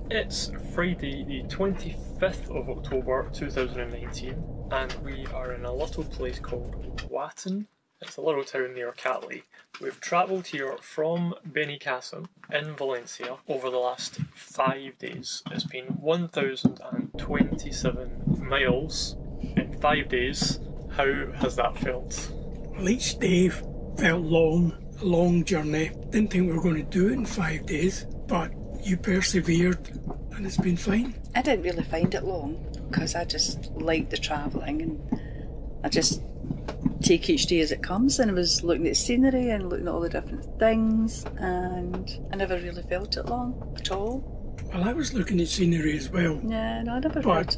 It's Friday the 25th of October 2019 and we are in a little place called Watten. It's a little town near Cali. We've travelled here from Benicassim in Valencia over the last 5 days. It's been 1,027 miles in 5 days. How has that felt? Well, each day felt long, a long journey. Didn't think we were going to do it in 5 days, but you persevered and it's been fine. I didn't really find it long because I just liked the travelling and I just take each day as it comes, and I was looking at scenery and looking at all the different things, and I never really felt it long at all. Well, I was looking at scenery as well. Yeah, no, I never felt.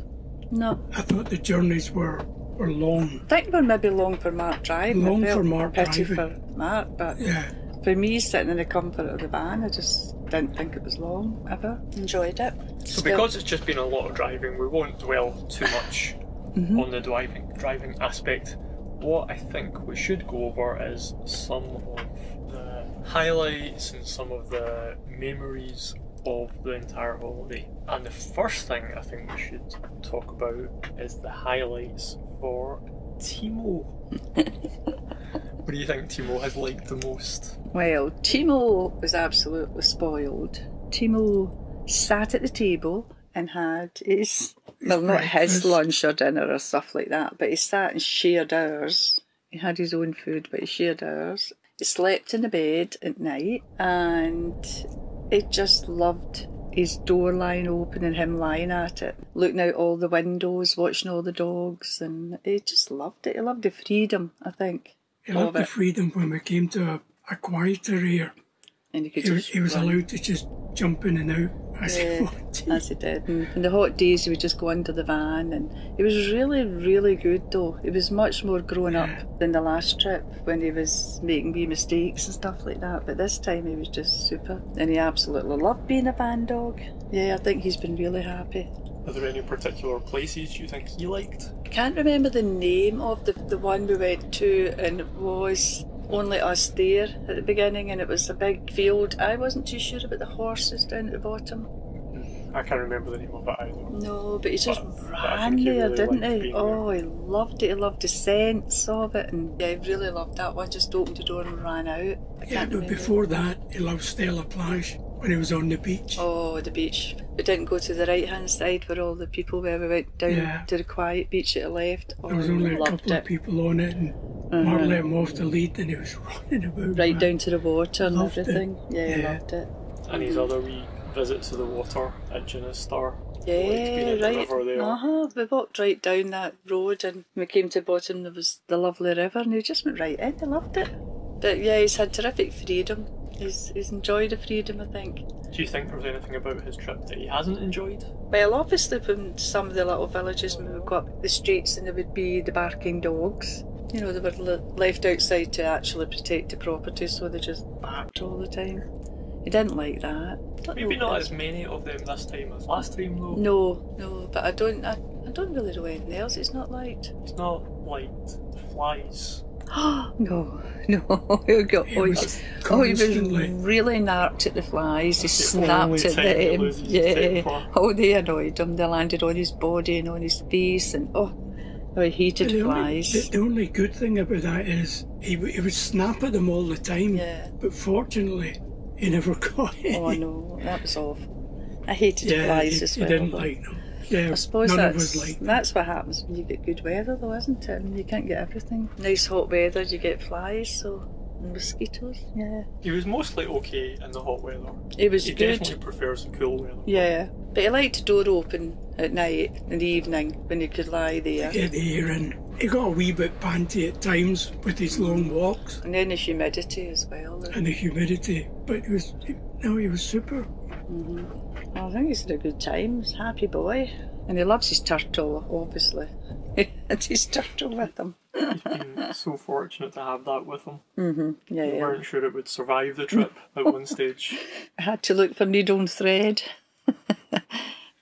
No. I thought the journeys were long. I think they were maybe long for Mark driving. Long for Mark pity driving. for Mark, but yeah. For me, sitting in the comfort of the van, I just didn't think it was long, ever. Enjoyed it. So because it's just been a lot of driving, we won't dwell too much on the driving aspect. What I think we should go over is some of the highlights and some of the memories of the entire holiday. And the first thing I think we should talk about is the highlights for Timo. What do you think Timo has liked the most? Well, Timo was absolutely spoiled. Timo sat at the table and had his, well, not his lunch or dinner or stuff like that, but he sat and shared ours. He had his own food, but he shared ours. He slept in the bed at night and he just loved his door lying open and him lying at it, looking out all the windows, watching all the dogs, and he just loved it. He loved the freedom, I think. He loved the freedom when we came to a quieter area. And he was allowed to just jump in and out as he wanted. As he did. And in the hot days he would just go under the van, and he was really, really good though. He was much more grown up than the last trip when he was making wee mistakes and stuff like that. But this time he was just super. And he absolutely loved being a van dog. Yeah, I think he's been really happy. Are there any particular places you think he liked? I can't remember the name of the one we went to, and it was only us there at the beginning, and it was a big field. I wasn't too sure about the horses down at the bottom. I can't remember the name of it either. No, but he just ran there, didn't he? Oh, he loved it. He loved the scents of it, and yeah, he really loved that one. Just opened the door and ran out. Yeah, but before that, he loved Stella Plage when he was on the beach. Oh, the beach. We didn't go to the right-hand side where all the people were. We went down to the quiet beach at the left. Oh, there was only a couple of people on it, and Mark let him off the lead and he was running about. Right down to the water and loved everything. It. Yeah, he loved it. And his other wee visits to the water at Ginestar. Yeah, right. We walked right down that road, and when we came to the bottom there was the lovely river, and he just went right in. He loved it. But yeah, he's had terrific freedom. He's enjoyed the freedom, I think. Do you think there was anything about his trip that he hasn't enjoyed? Well, obviously from some of the little villages when we go up the streets and there would be the barking dogs. You know, they were left outside to actually protect the property, so they just barked all the time. He didn't like that. Maybe not as many of them this time as last time though. No, but I don't really know anything else it's not liked. It's not liked flies. No. He was really narked at the flies. He snapped at them. Yeah. Oh, they annoyed him. They landed on his body and on his face, and he hated flies. The only good thing about that is he would snap at them all the time. Yeah. But fortunately, he never got any. Oh no, that was awful. I hated flies as well. He didn't like them. Yeah, I suppose that's what happens when you get good weather though, isn't it? I mean, you can't get everything. Nice hot weather, you get flies, and mosquitoes, yeah. He was mostly okay in the hot weather. He was good. He definitely prefers the cool weather. Yeah, but he liked the door open at night, in the evening, when he could lie there. To get the air in. He got a wee bit panty at times with his long walks. And then the humidity as well. And the humidity, but he was super. Well, I think he's had a good time. He's a happy boy. And he loves his turtle, obviously. He had his turtle with him. He's been so fortunate to have that with him. Yeah, we weren't sure it would survive the trip at one stage. I had to look for needle and thread.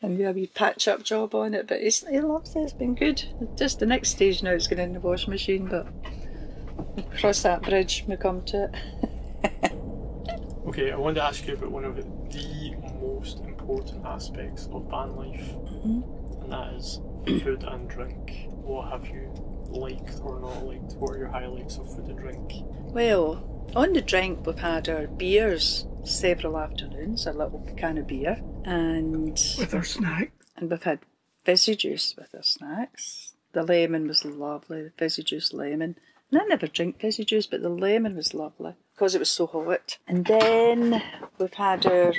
And do a wee patch-up job on it, but he loves it. It's been good. Just the next stage now is going in the washing machine, but we'll cross that bridge when we come to it. Okay, I wanted to ask you about one of the most important aspects of van life, and that is food and drink. What have you liked or not liked? What are your highlights of food and drink? Well, on the drink we've had our beers several afternoons, a little can of beer, and with our snack. And we've had fizzy juice with our snacks. The lemon was lovely, the fizzy juice lemon. And I never drink fizzy juice, but the lemon was lovely because it was so hot. And then we've had our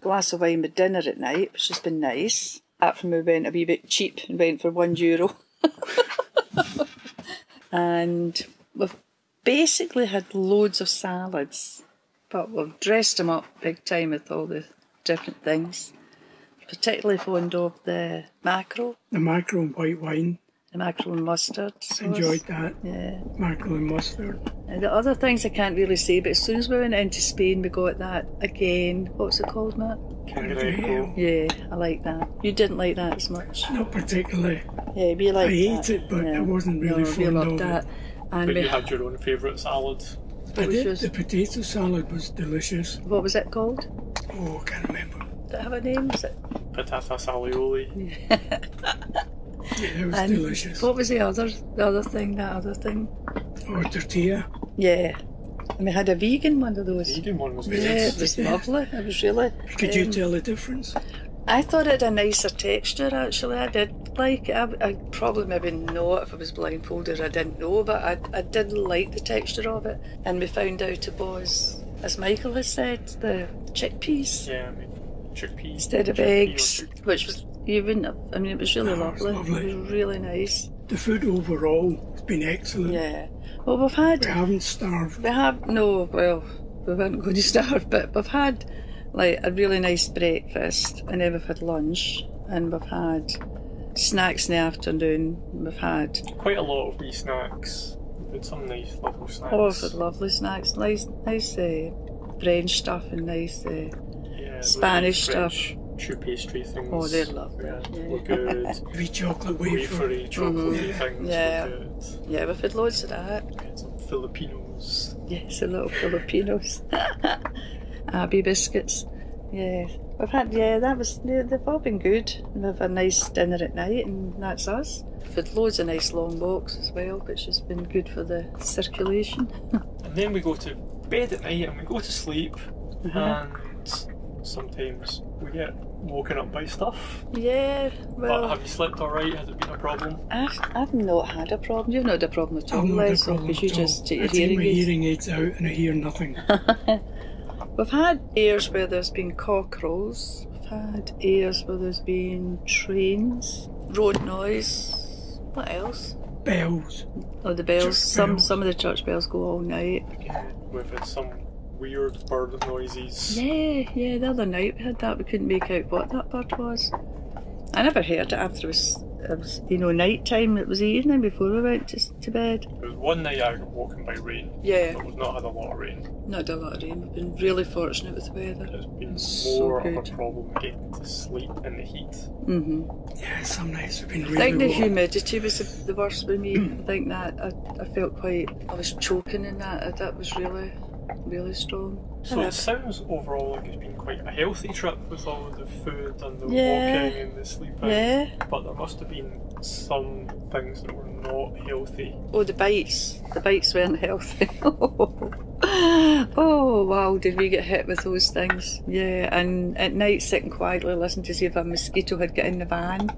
glass of wine with dinner at night, which has been nice. Apart from we went a wee bit cheap and went for €1. And we've basically had loads of salads, but we've dressed them up big time with all the different things. Particularly fond of the mackerel. The mackerel and white wine. The mackerel and mustard sauce. Enjoyed that. Yeah. Mackerel and mustard. And the other things I can't really say, but as soon as we went into Spain, we got that again. What's it called, Matt? Cangrejo. Yeah, I like that. You didn't like that as much. Not particularly. Yeah, we liked I that. ate it, but yeah. I wasn't really we fond loved of that. it. And But we you had your own favourite salad. I did. yours? The potato salad was delicious. What was it called? Oh, I can't remember. Did it have a name? Was it? Patata salioli. Yeah, it was And delicious. what was the other thing? That other thing? Or tortilla. Yeah. And we had a vegan one of those. The vegan one was Yeah, good. it was lovely. It was really. Could you tell the difference? I thought it had a nicer texture actually. I did like it. I'd probably maybe not if I was blindfolded. I didn't know, but I did like the texture of it. And we found out it was, as Michael has said, the chickpeas Yeah, I mean, chickpeas. instead of chickpea or eggs, which was you wouldn't have. I mean, it was really No, it was lovely. lovely. It was really nice. The food overall has been excellent. Yeah. Well, we've had. We haven't starved. We have no. Well, we weren't going to starve, but we've had like a really nice breakfast, and then we've had lunch, and we've had snacks in the afternoon. We've had Quite a lot of wee snacks. We've had some nice little snacks. we've had lovely snacks, nice French stuff and nice. Yeah, Spanish the French choux pastry things. Oh, they're lovely. Yeah, Yeah. were good. Wee chocolate wafer. Wafery, chocolatey Yeah. things Yeah. were good. Yeah, we've had loads of that. We had some Filipinos. Yes, a little Filipinos. Abbey biscuits. Yeah, we've had. Yeah, they've all been good. We've had a nice dinner at night, and that's us. We've had loads of nice long walks as well, which has been good for the circulation. And then we go to bed at night and we go to sleep, Uh-huh. and sometimes we get woken up by stuff. Yeah, But well, have you slept alright? Has it been a problem? I've not had a problem. You've not had a problem at all, I've not had a Leslie, problem because you at all. just take I your take hearing my aids. hearing aids out and I hear nothing. We've had airs where there's been cockerels. We've had airs where there's been trains, road noise. What else? Bells. Oh, the bells. Church Some bells. of the church bells go all night. We've had some weird bird noises. Yeah. The other night we had that. We couldn't make out what that bird was. I never heard it after it was night time. It was evening before we went to bed. There was one night I got woken by rain. Yeah. But we've not had a lot of rain. Not a lot of rain. We've been really fortunate with the weather. It's been It's more so of a good. problem getting to sleep in the heat. Yeah, some nights have been I really think the warm. humidity was the worst with me. I think that I felt I was choking in that. That was really, really strong. So it sounds overall like it's been quite a healthy trip with all of the food and the Yeah. walking and the sleeping. Yeah. But there must have been some things that were not healthy. Oh, the bites. The bites weren't healthy. Oh, wow, did we get hit with those things? Yeah, and at night sitting quietly listening to see if a mosquito had got in the van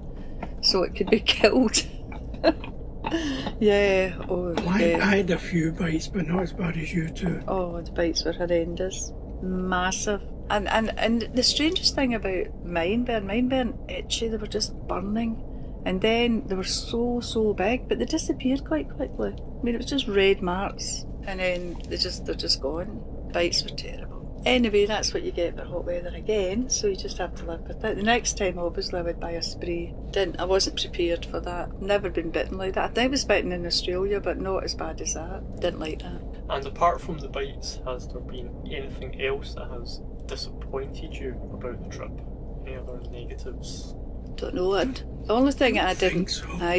so it could be killed. Yeah, oh, I yeah. had a few bites, but not as bad as you two. Oh, the bites were horrendous. Massive. And the strangest thing about mine weren't itchy, they were just burning. And then they were so big, but they disappeared quite quickly. I mean, it was just red marks, and then they're just gone. Bites were terrible. Anyway, that's what you get for hot weather again, so you just have to live with it. The next time, obviously, I would buy a spray. I wasn't prepared for that. Never been bitten like that. I think I was bitten in Australia, but not as bad as that. Didn't like that. And apart from the bites, has there been anything else that has disappointed you about the trip? Any other negatives? Don't know it. The only thing I think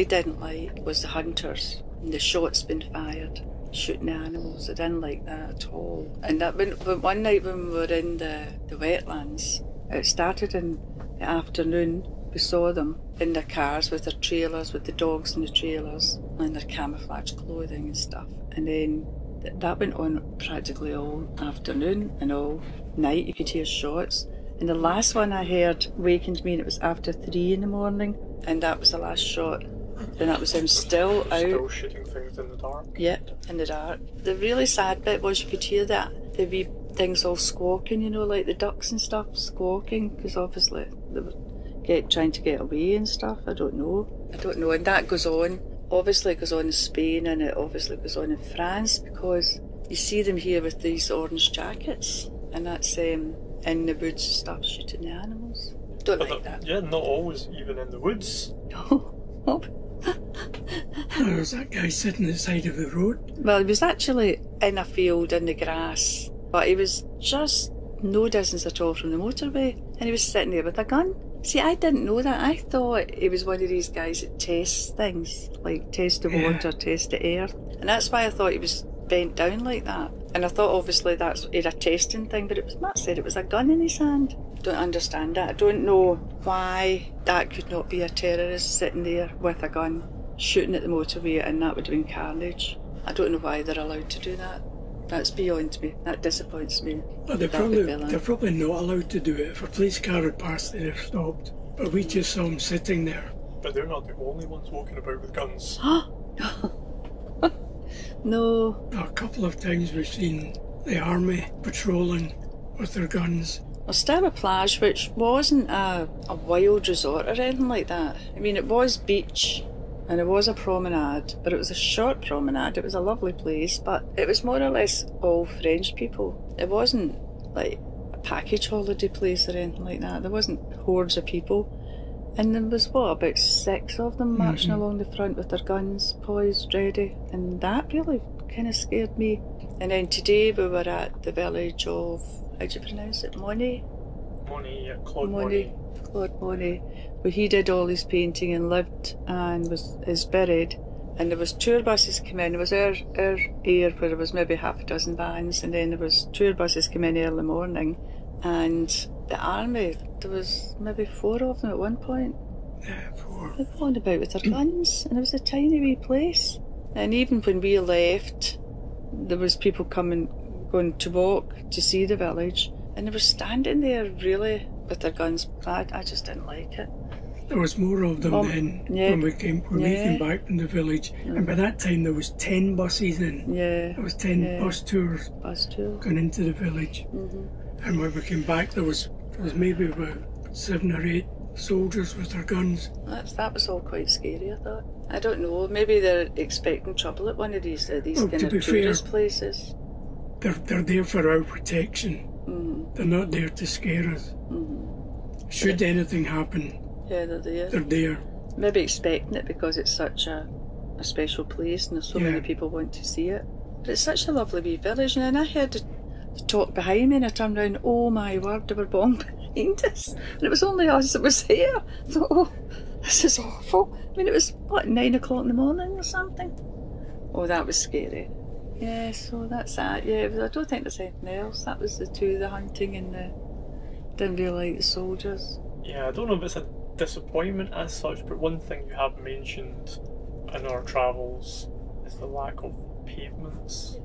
didn't so. like was the hunters and the shots being fired. shooting the animals. I didn't like that at all. And that when one night when we were in the wetlands, it started in the afternoon. We saw them in their cars with their trailers, with the dogs in the trailers, and their camouflage clothing and stuff. And then that went on practically all afternoon and all night. You could hear shots. And the last one I heard wakened me, and it was after 3 in the morning, and that was the last shot. And that was him still out. Still shooting things in the dark? Yep, in the dark. The really sad bit was you could hear that, the wee things all squawking, you know, like the ducks and stuff squawking, because obviously they were trying to get away and stuff. I don't know. And that goes on. Obviously it goes on in Spain, and it obviously goes on in France, because you see them here with these orange jackets, and that's in the woods and stuff, shooting the animals. Don't like that. Yeah, not always even in the woods. No. There was that guy sitting at the side of the road. Well, he was actually in a field in the grass, but he was just no distance at all from the motorway, and he was sitting there with a gun. See, I didn't know that. I thought he was one of these guys that tests things, like test the water, test the air, and that's why I thought he was bent down like that. And I thought obviously that's a testing thing, but it was Matt said it was a gun in his hand. Don't understand that. I don't know why that could not be a terrorist sitting there with a gun shooting at the motorway, and that would have been carnage. I don't know why they're allowed to do that. That's beyond me. That disappoints me. Well, they're probably not allowed to do it. If a police car had passed, they'd have stopped. But we just saw them sitting there. But they're not the only ones walking about with guns. No. A couple of times we've seen the army patrolling with their guns. Well, Stella Plage, which wasn't a wild resort or anything like that. I mean, it was beach and it was a promenade, but it was a short promenade. It was a lovely place, but it was more or less all French people. It wasn't like a package holiday place or anything like that. There wasn't hordes of people. And there was, about 6 of them marching along the front with their guns poised, ready. And that really kind of scared me. And then today we were at the village of, how do you pronounce it, Monet? Monet, yeah, Claude Monet. Claude Monet, where he did all his painting and lived and is buried. And there was tour buses come in. There was our area where there was maybe half a dozen vans, and then there was tour buses come in early morning. And the army, there was maybe 4 of them at one point. Yeah, 4. They were going about with their guns, and it was a tiny wee place. And even when we left, there was people going to walk to see the village, and they were standing there really with their guns. I just didn't like it. There was more of them then when we came back from the village, and by that time there was 10 buses in. Yeah, there was 10 bus tours going into the village. And when we came back, there was maybe about 7 or 8 soldiers with their guns. That was all quite scary, I thought. I don't know, maybe they're expecting trouble at one of these kind of tourist places. They're there for our protection. They're not there to scare us. Should anything happen, they're there. They're there. Maybe expecting it because it's such a special place and there's so many people want to see it. But it's such a lovely wee village, and then I heard the talk behind me, and I turned around, oh my word, they were bombed behind us, and it was only us that was here. I thought, oh, this is awful. I mean, it was 9 o'clock in the morning or something. Oh, that was scary. Yeah, so that's that. Yeah, I don't think there's anything else. That was the hunting, and didn't really like the soldiers. Yeah, I don't know if it's a disappointment as such, but one thing you have mentioned in our travels is the lack of pavements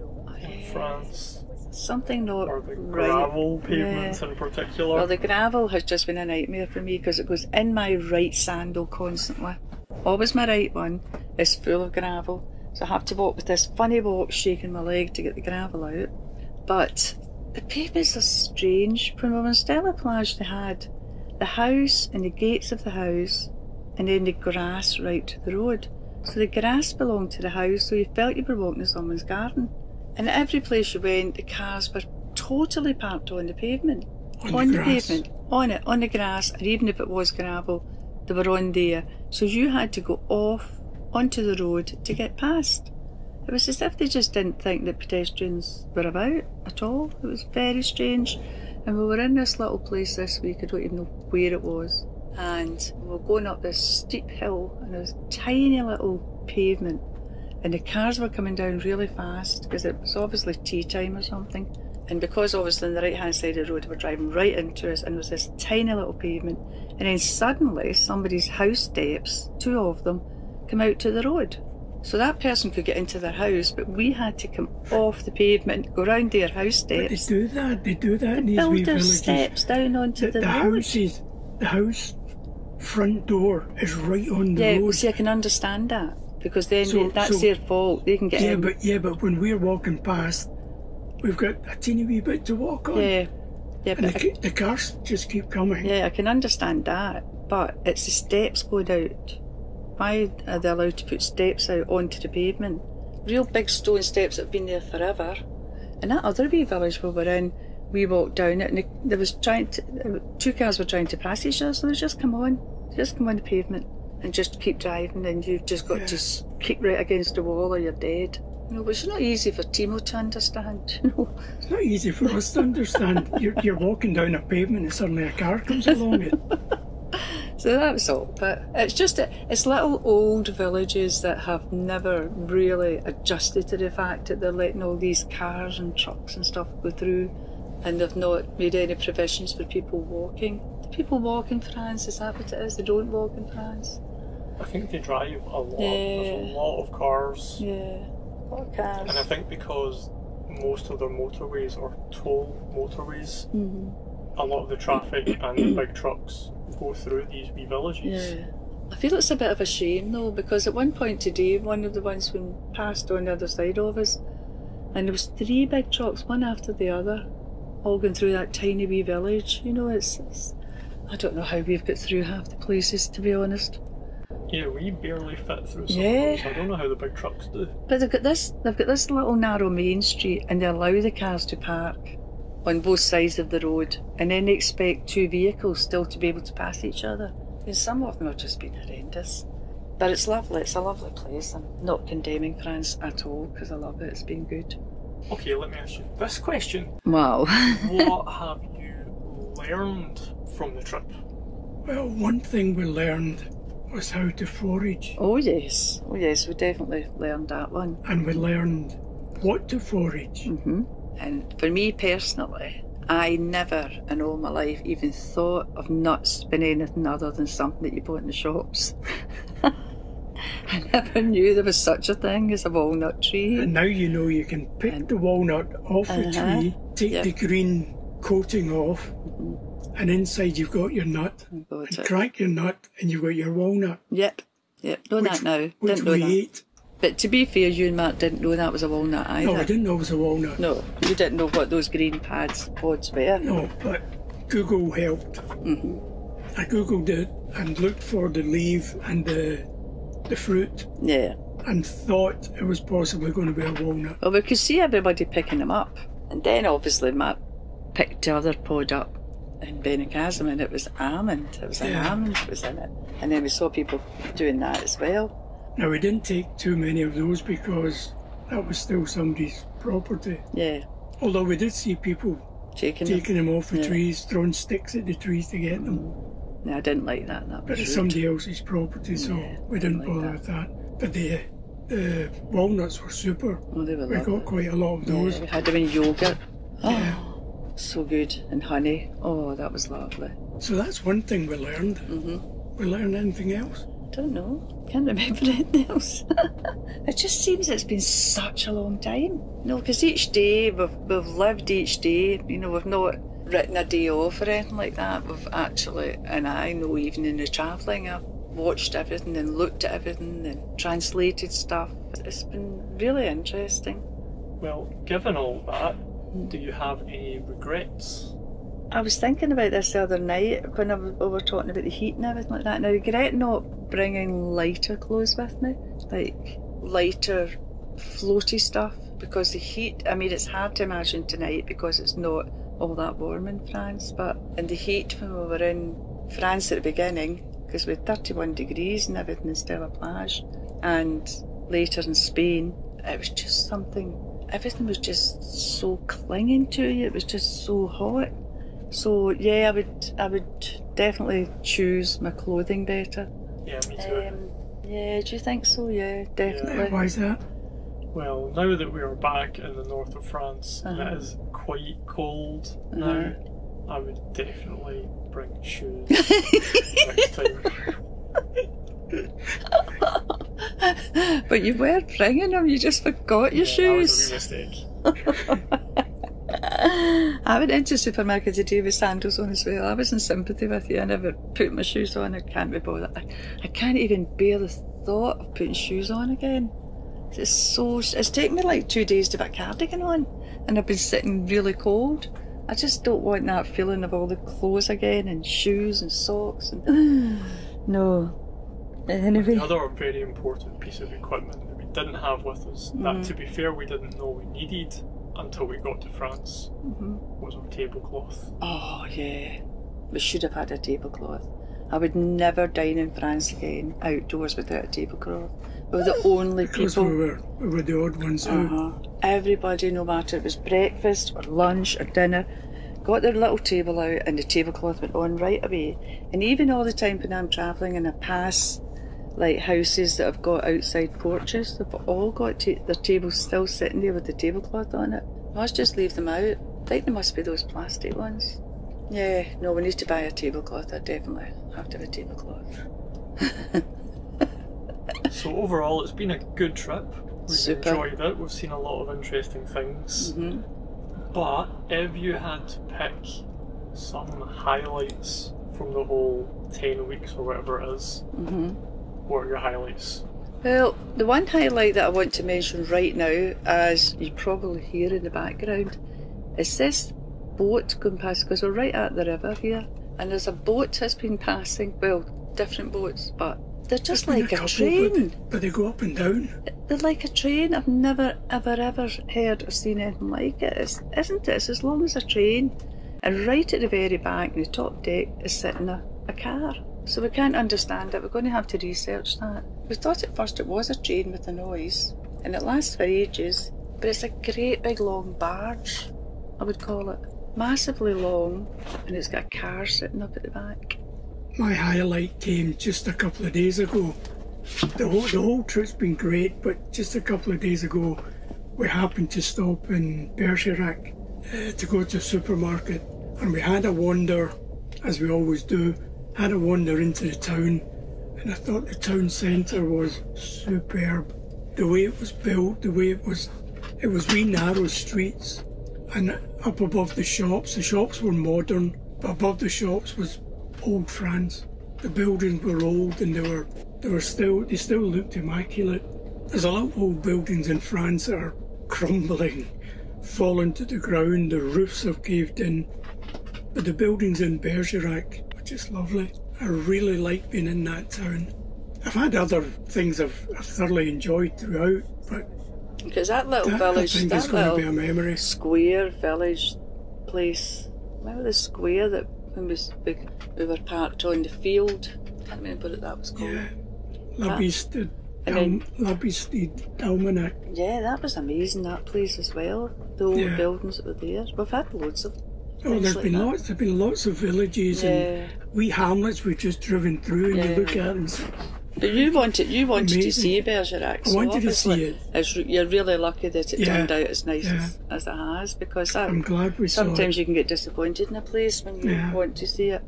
in France. Something not or the gravel pavements in particular. Well, the gravel has just been a nightmare for me because it goes in my right sandal constantly. Always my right one is full of gravel, so I have to walk with this funny walk, shaking my leg to get the gravel out. But the pavements are strange. When we were in Stella Plage, they had the house and the gates of the house, and then the grass right to the road. So the grass belonged to the house, so you felt you were walking in someone's garden. And at every place you went, the cars were totally parked on the pavement. On the pavement, on the grass, and even if it was gravel, they were on there. So you had to go off onto the road to get past. It was as if they just didn't think that pedestrians were about at all. It was very strange. And we were in this little place this week, I don't even know where it was. And we were going up this steep hill, and there was tiny little pavement. and the cars were coming down really fast because it was obviously tea time or something. And because obviously on the right hand side of the road they were driving right into us, and there was this tiny little pavement, and then suddenly somebody's house steps, 2 of them, come out to the road. So that person could get into their house, but we had to come off the pavement, go round their house steps. But they do that in these wee build their villages. steps down onto the road. The house front door is right on the road. See, I can understand that, because then that's their fault. They can get in. But when we're walking past, we've got a teeny wee bit to walk on. Yeah, and the cars just keep coming. Yeah, I can understand that, but it's the steps going out. Why are they allowed to put steps out onto the pavement? Real big stone steps that have been there forever. And that other wee village we were in, we walked down it, and there was 2 cars were trying to pass each other, so they just come on the pavement and just keep driving, and you've just got to keep right against the wall or you're dead. You know, which is not easy for Timo to understand, you know. It's not easy for us to understand. You're walking down a pavement and suddenly a car comes along it. So that's all. But it's little old villages that have never really adjusted to the fact that they're letting all these cars and trucks and stuff go through, and they've not made any provisions for people walking. Do people walk in France? Is that what it is? They don't walk in France? I think they drive a lot. There's a lot of cars. Yeah. Cars. And I think because most of their motorways are toll motorways, a lot of the traffic and the big trucks go through these wee villages. Yeah. I feel it's a bit of a shame though, because at one point today, one of the ones went past on the other side of us, and there was 3 big trucks, one after the other, all going through that tiny wee village. You know, it's I don't know how we've got through half the places, to be honest. Yeah, we barely fit through some of those. I don't know how the big trucks do. But they've got this little narrow main street, and they allow the cars to park on both sides of the road, and then they expect 2 vehicles still to be able to pass each other. And some of them have just been horrendous. But it's lovely, it's a lovely place. I'm not condemning France at all, because I love it, it's been good. Okay, let me ask you this question. Wow. What have you learned from the trip? Well, one thing we learned was how to forage. Oh yes, we definitely learned that one. And we learned what to forage. And for me personally, I never in all my life even thought of nuts being anything other than something that you bought in the shops. I never knew there was such a thing as a walnut tree. And now you know you can pick the walnut off the tree, take the green coating off, and inside you've got your nut, and crack your nut, and you've got your walnut. Yep. Know that now. Which we ate. But to be fair, you and Mark didn't know that was a walnut either. No, I didn't know it was a walnut. No, you didn't know what those green pods were. No, but Google helped. I googled it and looked for the leaf and the fruit. Yeah. And thought it was possibly going to be a walnut. Well, we could see everybody picking them up. And then obviously Mark picked the other pod up in Benicassim, and it was almond. It was an almond that was in it. And then we saw people doing that as well. Now, we didn't take too many of those because that was still somebody's property. Yeah. Although we did see people taking them off the trees, throwing sticks at the trees to get them. No, I didn't like that. But it's somebody else's property, so we didn't bother with that. But the walnuts were super. Oh, they were We got quite a lot of those. We had them in yoghurt. Yeah. So good. And honey. Oh, that was lovely. So that's one thing we learned. We learned anything else? Don't know. Can't remember anything else. It just seems it's been such a long time. No, because each day we've lived each day. You know, we've not written a day off or anything like that. We've actually, and I know even in the travelling, I've watched everything and looked at everything and translated stuff. It's been really interesting. Well, given all that, do you have any regrets? I was thinking about this the other night when we were talking about the heat and everything like that, and I regret not bringing lighter clothes with me, like lighter floaty stuff, because the heat, I mean, it's hard to imagine tonight because it's not all that warm in France, but in the heat when we were in France at the beginning, because we had 31 degrees and everything in Stella Plage, and later in Spain, it was just something, everything was just so clinging to you, it was just so hot. So yeah, I would definitely choose my clothing better. Yeah, me too. Yeah, do you think so? Yeah, definitely. Yeah, why is that? Well, now that we are back in the north of France, and it is quite cold now, I would definitely bring shoes next time. But you were bringing them, you just forgot your shoes. That was a wee mistake. I went into the supermarket today with sandals on as well. I was in sympathy with you. I never put my shoes on. I can't be bothered. I can't even bear the thought of putting shoes on again. It's taken me like 2 days to put a cardigan on, and I've been sitting really cold. I just don't want that feeling of all the clothes again, and shoes and socks and no. Anyway. The other very important piece of equipment that we didn't have with us, that to be fair we didn't know we needed until we got to France, was our tablecloth. Oh yeah, we should have had a tablecloth. I would never dine in France again outdoors without a tablecloth. We were the only because people. We were the odd ones out. Everybody, no matter if it was breakfast or lunch or dinner, got their little table out and the tablecloth went on right away. And even all the time when I'm travelling and I pass like houses that have got outside porches, they've all got their tables still sitting there with the tablecloth on it. I must just leave them out. I think they must be those plastic ones. Yeah, no, we need to buy a tablecloth. I definitely have to have a tablecloth. So overall, it's been a good trip. We've enjoyed it. We've seen a lot of interesting things. But if you had to pick some highlights from the whole 10 weeks or whatever it is, what are your highlights? Well, the one highlight that I want to mention right now, as you probably hear in the background, is this boat going past, because we're right at the river here, and there's a boat that's been passing, well, different boats, but they're just like a train. But they go up and down. They're like a train. I've never, ever heard or seen anything like it. Isn't it? It's as long as a train. And right at the very back, in the top deck, is sitting a car. So we can't understand it. We're going to have to research that. We thought at first it was a train with a noise, and it lasts for ages, but it's a great big long barge, I would call it. Massively long, and it's got a car sitting up at the back. My highlight came just a couple of days ago. The whole trip's been great, but just a couple of days ago we happened to stop in Bergerac to go to a supermarket, and we had a wander, as we always do, had a wander into the town, and I thought the town centre was superb. The way it was built, the way it was wee narrow streets, and up above the shops were modern, but above the shops was old France. The buildings were old, and they still looked immaculate. There's a lot of old buildings in France that are crumbling, falling to the ground, the roofs have caved in, but the buildings in Bergerac were just lovely. I really like being in that town. I've had other things I've thoroughly enjoyed throughout, but because that little village, I think it's going to be a memory. Square village place. Remember the square that when we were parked on the field? I can't remember what that was called. Yeah, Labiste Dalmanac. Yeah, that was amazing. That place as well. The old buildings that were there. We've had loads of. Oh, there's been lots of villages and wee hamlets we've just driven through, and you look at them. But you wanted to see Bergerac. I wanted to see it. You're really lucky that it turned out as nice as it has, because I'm glad we saw it. Sometimes you can get disappointed in a place when you want to see it.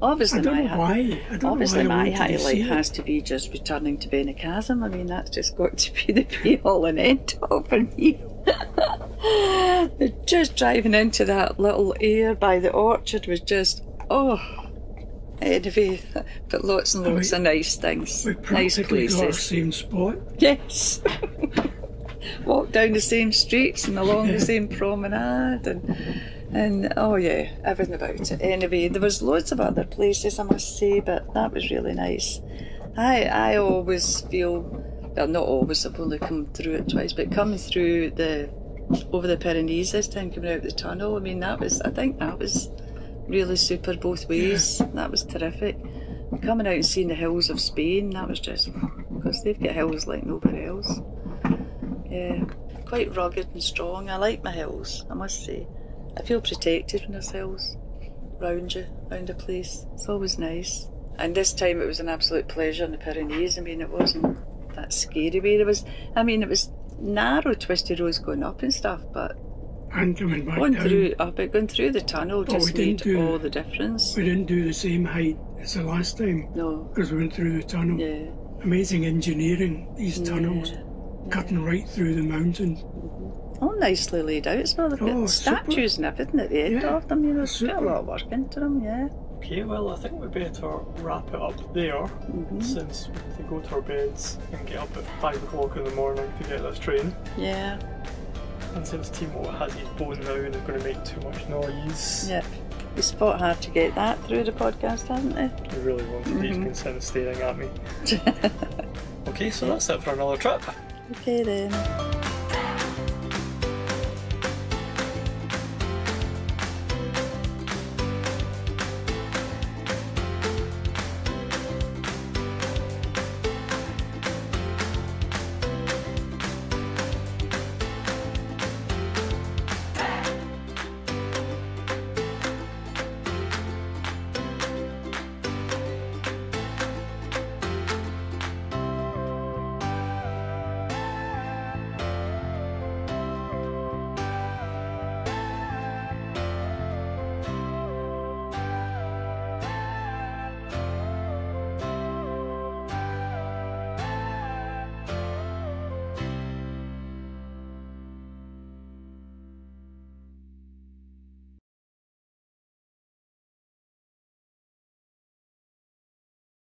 Obviously, I don't know why my highlight has to be just returning to Benicassim. I mean, that's just got to be the be-all and end-all for me. Just driving into that little air by the orchard was just, anyway, but lots and lots of nice things, nice places. Got our same spot. Yes. Walked down the same streets and along the same promenade, and oh yeah, everything about it. Anyway, there was loads of other places, I must say, but that was really nice. I always feel, well, not always, I've only come through it twice, but coming through over the Pyrenees this time, coming out the tunnel, I mean, I think that was really super both ways. That was terrific. Coming out and seeing the hills of Spain, that was just, because they've got hills like nobody else. Yeah, quite rugged and strong. I like my hills, I must say. I feel protected when there's hills round you, round a place. It's always nice. And this time it was an absolute pleasure in the Pyrenees. I mean, it wasn't that scary way. It was narrow, twisty roads going up and stuff, but And coming back going down. Going through the tunnel just made all the difference. We didn't do the same height as the last time. No. Because we went through the tunnel. Yeah. Amazing engineering, these tunnels. Cutting right through the mountain. All nicely laid out as well. They've got statues and everything at the end of them, you know. It's got a lot of work into them, yeah. Okay, well, I think we better wrap it up there, since we have to go to our beds and get up at 5 o'clock in the morning to get this train. Yeah. And since Timo has his bone now and is going to make too much noise. Yep. He's fought hard to get that through the podcast, hasn't he? He really wanted. He's been sitting staring at me. Okay, so that's it for another trip. Okay then.